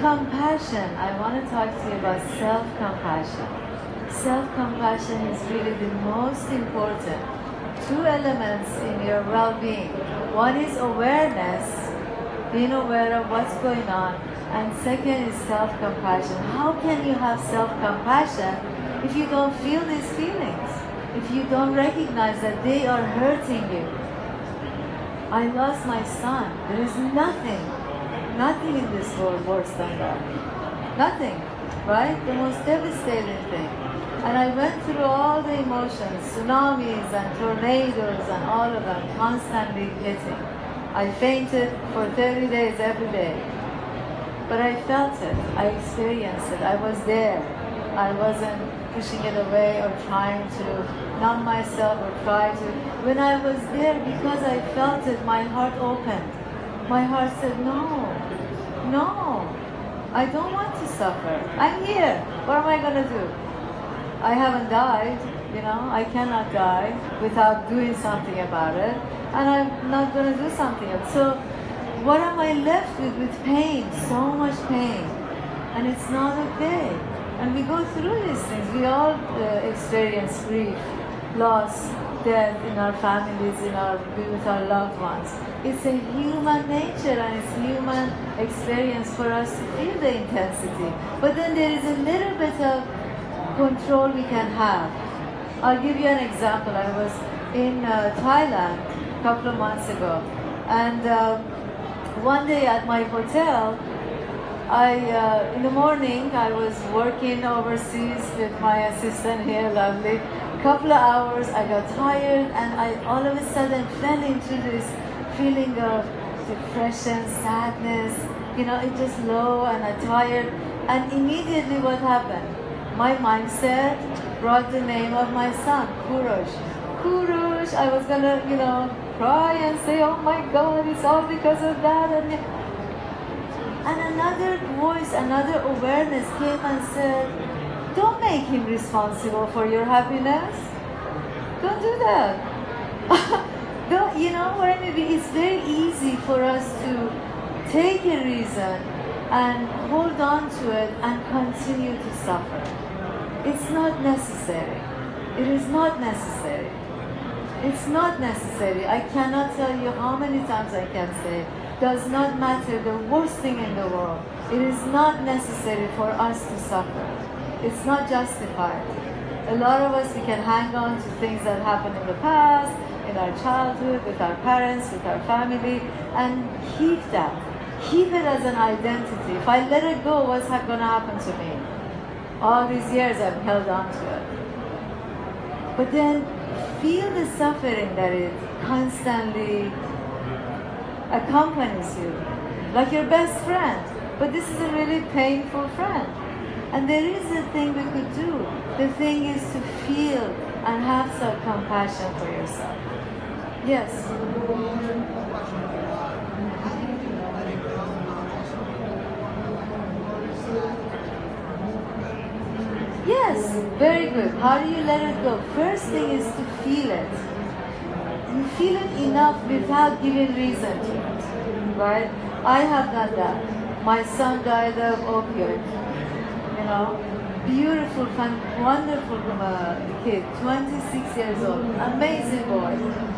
Compassion. I want to talk to you about self-compassion. Self-compassion is really the most important two elements in your well-being. One is awareness, being aware of what's going on, and second is self-compassion. How can you have self-compassion if you don't feel these feelings? If you don't recognize that they are hurting you? I lost my son. There is nothing in this world worse than that. Nothing, right? The most devastating thing. And I went through all the emotions, tsunamis and tornadoes and all of them constantly hitting. I fainted for 30 days every day. But I felt it, I experienced it, I was there. I wasn't pushing it away or trying to numb myself or try to. When I was there, because I felt it, my heart opened. My heart said, no, I don't want to suffer. I'm here. What am I going to do? I haven't died, I cannot die without doing something about it. And I'm not going to do something else. So what am I left with pain, so much pain. And it's not okay. And we go through these things. We all experience grief, loss, death in our families, with our loved ones. It's a human nature and it's human experience for us to feel the intensity. But then there is a little bit of control we can have. I'll give you an example. I was in Thailand a couple of months ago, and one day at my hotel, in the morning I was working overseas with my assistant here, lovely. Couple of hours, I got tired, and I all of a sudden fell into this feeling of depression, sadness. It just low, and I'm tired. And immediately, what happened? My mindset brought the name of my son, Kurosh. Kurosh. I was gonna, cry and say, "Oh my God, it's all because of that." And another voice, another awareness came and said, "Don't make him responsible for your happiness. Don't do that." What I mean? It's very easy for us to take a reason and hold on to it and continue to suffer. It's not necessary. It is not necessary. It's not necessary. I cannot tell you how many times I can say, does not matter, the worst thing in the world. It is not necessary for us to suffer. It's not justified. A lot of us, we can hang on to things that happened in the past, in our childhood, with our parents, with our family, and keep that. Keep it as an identity. If I let it go, what's going to happen to me? All these years I've held on to it. But then feel the suffering that it constantly accompanies you, like your best friend. But this is a really painful friend. And there is a thing we could do. The thing is to feel and have self-compassion for yourself. Yes. Yes, very good. How do you let it go? First thing is to feel it. You feel it enough without giving reason to it, right? I have done that. My son died of opioid. Beautiful, wonderful kid, 26 years old, amazing boy.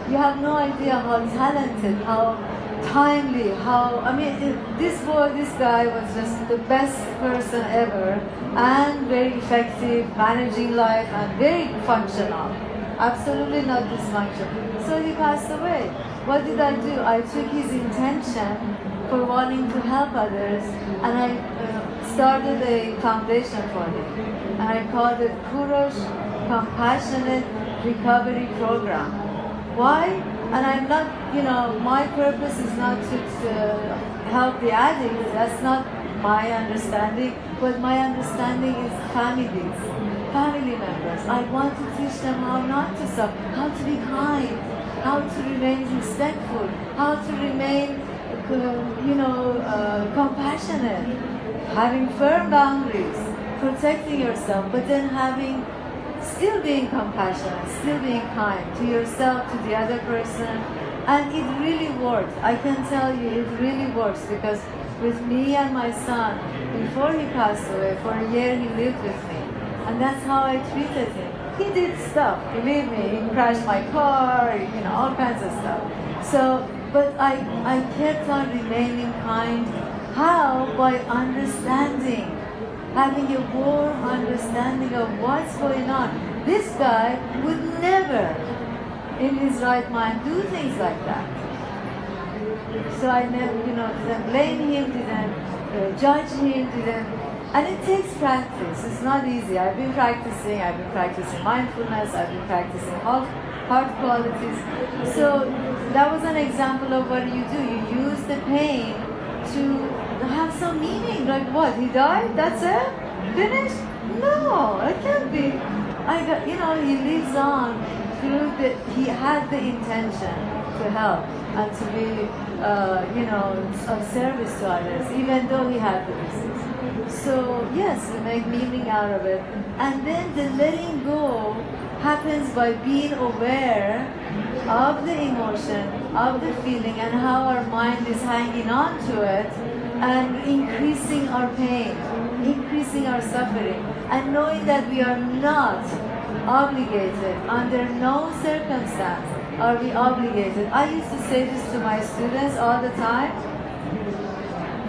You have no idea how talented, how timely, this guy was just the best person ever, and very effective, managing life, and very functional. Absolutely not dysfunctional. So he passed away. What did I do? I took his intention for wanting to help others, and I started a foundation for him. And I called it Kurosh Compassionate Recovery Program. Why? And I'm not, my purpose is not to help the addicts. That's not my understanding. But my understanding is families, family members. I want to teach them how not to suffer, how to be kind, how to remain respectful, how to remain, compassionate, having firm boundaries, protecting yourself, but then still being compassionate, still being kind to yourself, to the other person. And it really works. I can tell you it really works, because with me and my son, before he passed away, for a year he lived with me. And that's how I treated him. He did stuff, believe me. He crashed my car, all kinds of stuff. So, but I kept on remaining kind. How? By understanding, having a warm understanding of what's going on. This guy would never, in his right mind, do things like that. So I never, didn't blame him, didn't judge him, and it takes practice. It's not easy. I've been practicing mindfulness, I've been practicing heart qualities. So that was an example of what you do. You use the pain to have some meaning. Like what? He died? That's it? Finished? No, it can't be. He lives on through he had the intention to help and to be, of service to others, even though he had the disease. So yes, we make meaning out of it. And then the letting go happens by being aware of the emotion, of the feeling, and how our mind is hanging on to it, and increasing our pain, increasing our suffering, and knowing that we are not obligated, under no circumstance are we obligated. I used to say this to my students all the time,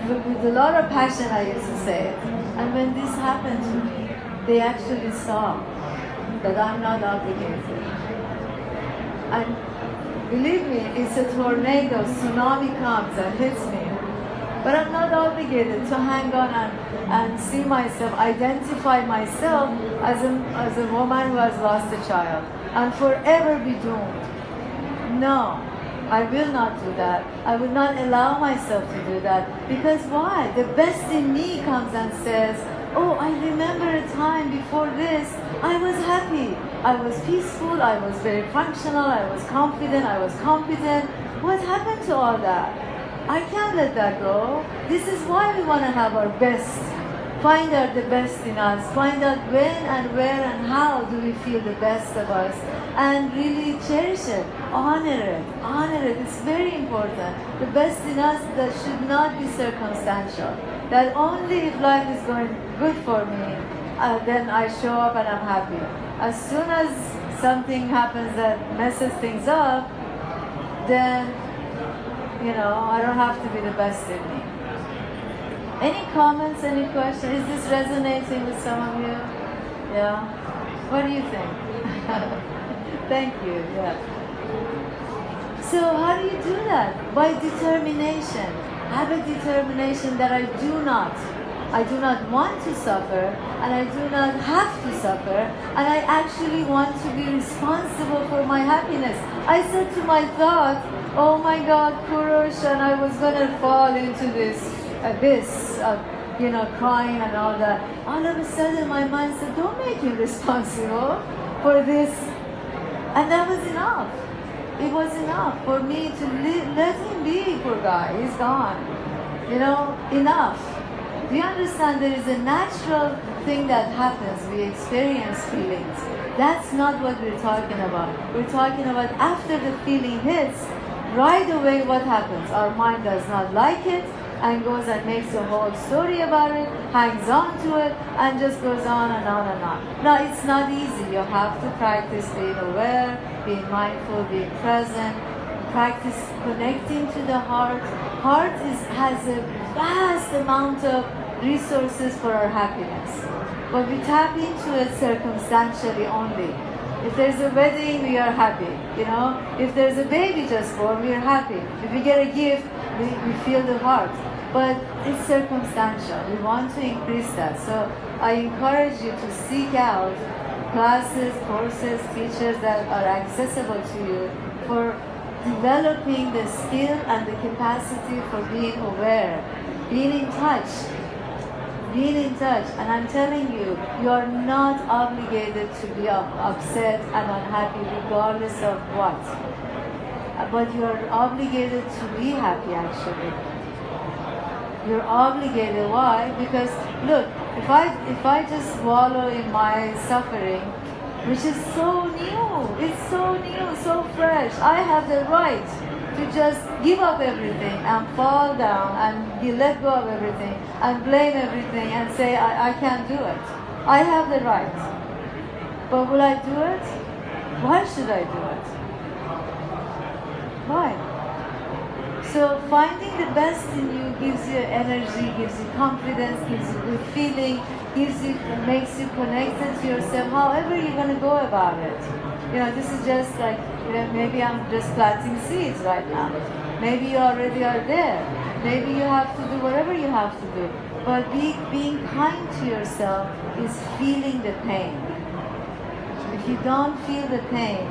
with a lot of passion I used to say it. And when this happened to me, they actually saw that I'm not obligated. And believe me, it's a tornado, tsunami comes and hits me. But I'm not obligated to hang on and see myself, identify myself as a woman who has lost a child and forever be doomed. No, I will not do that. I will not allow myself to do that. Because why? The best in me comes and says, oh, I remember a time before this, I was happy, I was peaceful, I was very functional, I was confident, I was competent. What happened to all that? I can't let that go. This is why we want to have our best. Find out the best in us. Find out when and where and how do we feel the best of us. And really cherish it. Honor it. Honor it. It's very important. The best in us that should not be circumstantial. That only if life is going good for me, then I show up and I'm happy. As soon as something happens that messes things up, then I don't have to be the best in me. Any comments, any questions? Is this resonating with some of you? Yeah? What do you think? Thank you, yeah. So how do you do that? By determination. Have a determination that I do not want to suffer, and I do not have to suffer, and I actually want to be responsible for my happiness. I said to my thought, oh my God, Purush, and I was going to fall into this abyss of, crying and all that. All of a sudden my mind said, don't make him responsible for this. And that was enough. It was enough for me to let him be, poor guy, he's gone. Enough. Do you understand? There is a natural thing that happens. We experience feelings. That's not what we're talking about. We're talking about after the feeling hits, right away what happens? Our mind does not like it and goes and makes a whole story about it, hangs on to it, and just goes on and on and on. Now, it's not easy. You have to practice being aware, being mindful, being present, practice connecting to the heart. Heart has a vast amount of resources for our happiness, but we tap into it circumstantially only. If there's a wedding, we are happy. If there's a baby just born, we are happy. If we get a gift, we feel the heart. But it's circumstantial. We want to increase that. So I encourage you to seek out classes, courses, teachers that are accessible to you for developing the skill and the capacity for being aware, being in touch. Being in touch, and I'm telling you, you are not obligated to be upset and unhappy regardless of what. But you are obligated to be happy actually. You're obligated. Why? Because look, if I just wallow in my suffering, which is so new, it's so new, so fresh, I have the right to to just give up everything and fall down and you let go of everything and blame everything and say, I can't do it. I have the right. But will I do it? Why should I do it? Why? So finding the best in you gives you energy, gives you confidence, gives you good feeling, makes you connected to yourself, however you're going to go about it. This is just like, maybe I'm just planting seeds right now. Maybe you already are there. Maybe you have to do whatever you have to do. But being kind to yourself is feeling the pain. If you don't feel the pain,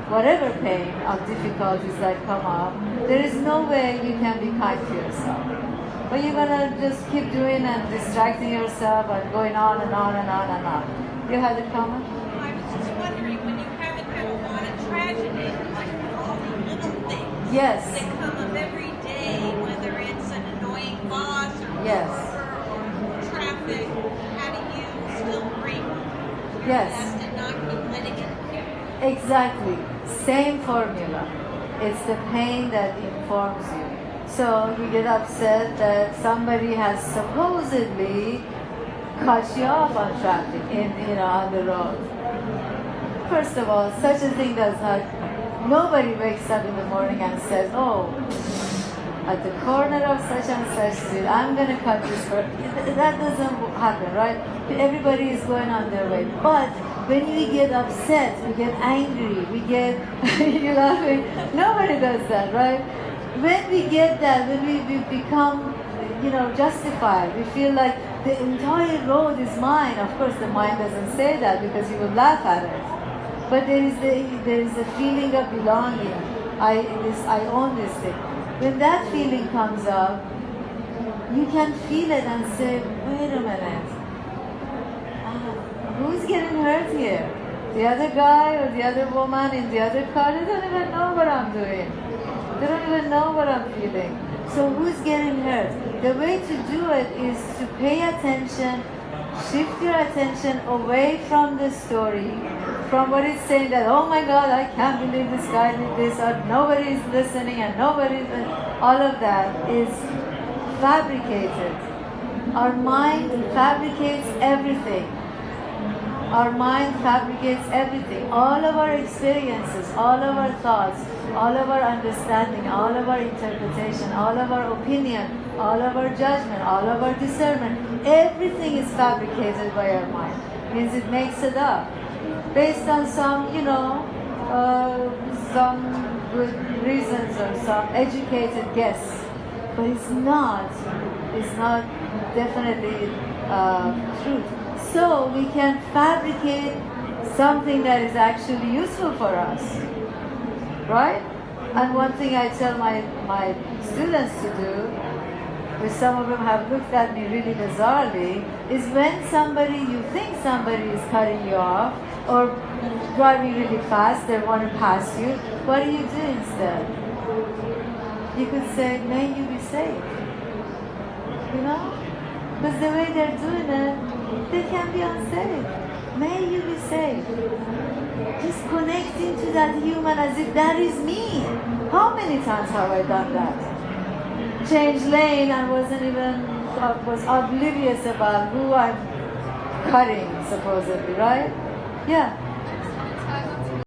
whatever pain of difficulties that come up, there is no way you can be kind to yourself. But you're gonna just keep doing and distracting yourself and going on and on and on and on. You had a comment? I was just wondering, when you haven't had a lot of tragedy, like all the little things Yes. that come up every day, whether it's an annoying boss or Yes. or traffic, how do you still bring your Yes. best and not keep letting it Exactly. Same formula. It's the pain that informs you. So you get upset that somebody has supposedly cut you off on traffic on the road. First of all, such a thing does not. Nobody wakes up in the morning and says, "Oh, at the corner of such and such street, I'm going to cut this short." That doesn't happen, right? Everybody is going on their way. But when we get upset, we get angry, we get, you're laughing, nobody does that, right? When we get that, when we become, justified, we feel like the entire road is mine. Of course, the mind doesn't say that because you would laugh at it. But there is a feeling of belonging. I own this thing. When that feeling comes up, you can feel it and say, wait a minute. Who's getting hurt here? The other guy or the other woman in the other car? They don't even know what I'm doing. They don't even know what I'm feeling. So who's getting hurt? The way to do it is to pay attention, shift your attention away from the story, from what it's saying that, oh my God, I can't believe this guy did this, or nobody is listening and all of that is fabricated. Our mind fabricates everything. Our mind fabricates everything. All of our experiences, all of our thoughts, all of our understanding, all of our interpretation, all of our opinion, all of our judgment, all of our discernment, everything is fabricated by our mind. Means it makes it up. Based on some, some good reasons or some educated guess. But it's not definitely truth. So we can fabricate something that is actually useful for us, right? And one thing I tell my students to do, which some of them have looked at me really bizarrely, is when you think somebody is cutting you off or driving really fast, they want to pass you, what do you do instead? You could say, may you be safe. Because the way they're doing it, they can be unsafe. May you be safe. Just connecting to that human as if that is me. How many times have I done that? Change lane and was oblivious about who I'm cutting, supposedly, right? Yeah.